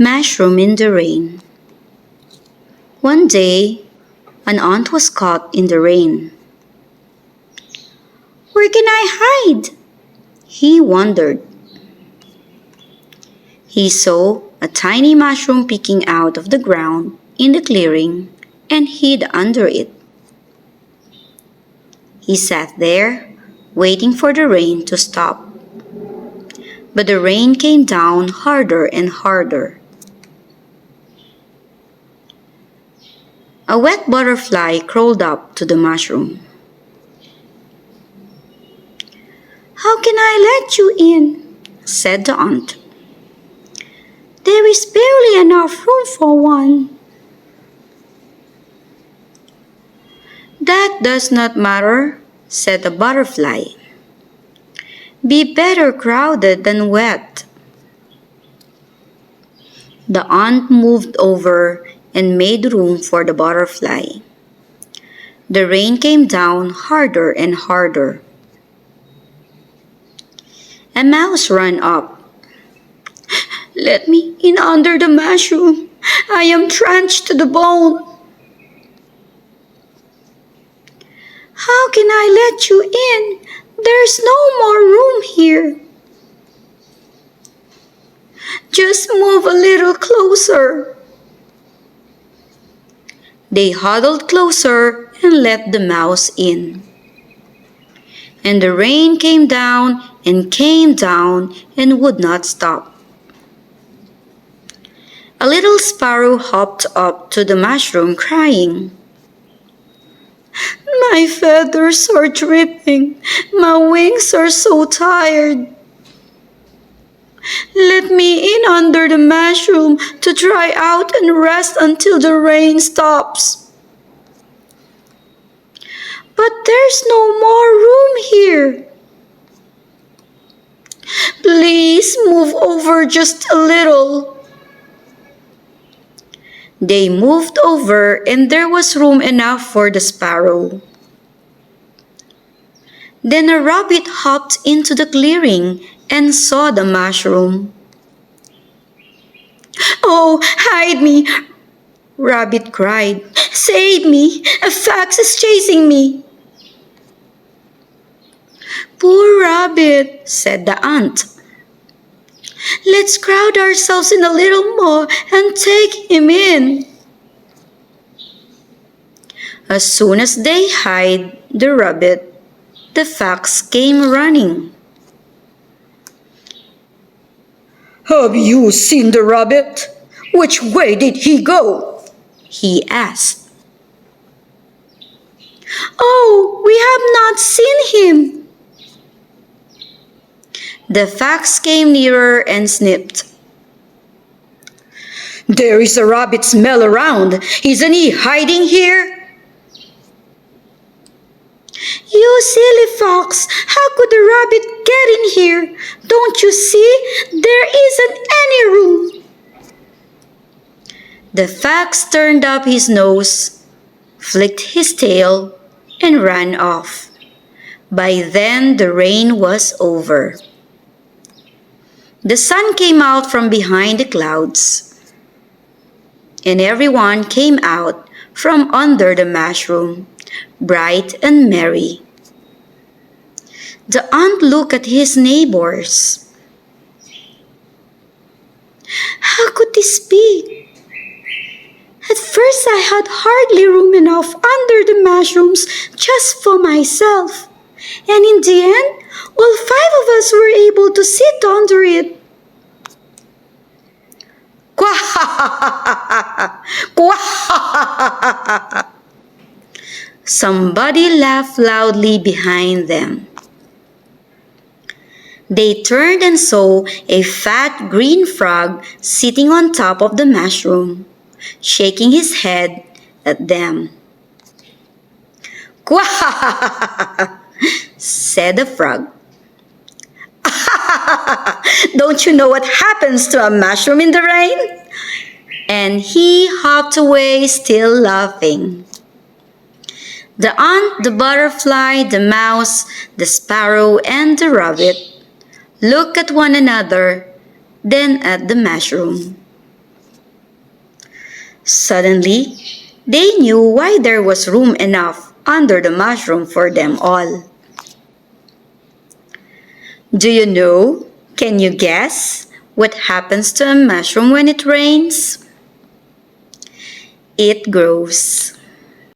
Mushroom in the rain. One day, an ant was caught in the rain. Where can I hide? He wondered. He saw a tiny mushroom peeking out of the ground in the clearing and hid under it. He sat there, waiting for the rain to stop. But the rain came down harder and harder. A wet butterfly crawled up to the mushroom. How can I let you in? Said the ant. There is barely enough room for one. That does not matter, said the butterfly. Be better crowded than wet. The ant moved over and made room for the butterfly. The rain came down harder and harder. A mouse ran up. Let me in under the mushroom. I am drenched to the bone. How can I let you in? There's no more room here. Just move a little closer. They huddled closer and let the mouse in. And the rain came down and would not stop. A little sparrow hopped up to the mushroom crying. My feathers are dripping. My wings are so tired. Let me in under the mushroom to dry out and rest until the rain stops. But there's no more room here. Please move over just a little. They moved over and there was room enough for the sparrow. Then a rabbit hopped into the clearing and saw the mushroom. Oh, hide me! Rabbit cried. Save me! A fox is chasing me! Poor rabbit, said the ant. Let's crowd ourselves in a little more and take him in. As soon as they hid the rabbit, the fox came running. Have you seen the rabbit? Which way did he go? He asked. Oh, we have not seen him. The fox came nearer and sniffed. There is a rabbit smell around. Isn't he hiding here? You silly fox, how could the rabbit get in here? Don't you see? There isn't any room. The fox turned up his nose, flicked his tail, and ran off. By then the rain was over. The sun came out from behind the clouds, and everyone came out from under the mushroom, bright and merry. The ant looked at his neighbors. How could this be? At first I had hardly room enough under the mushrooms just for myself. And in the end, all 5 of us were able to sit under it. Somebody laughed loudly behind them. They turned and saw a fat green frog sitting on top of the mushroom, shaking his head at them. Quack! Said the frog. Don't you know what happens to a mushroom in the rain? And he hopped away, still laughing. The ant, the butterfly, the mouse, the sparrow, and the rabbit looked at one another, then at the mushroom. Suddenly, they knew why there was room enough under the mushroom for them all. Do you know? Can you guess what happens to a mushroom when it rains? It grows.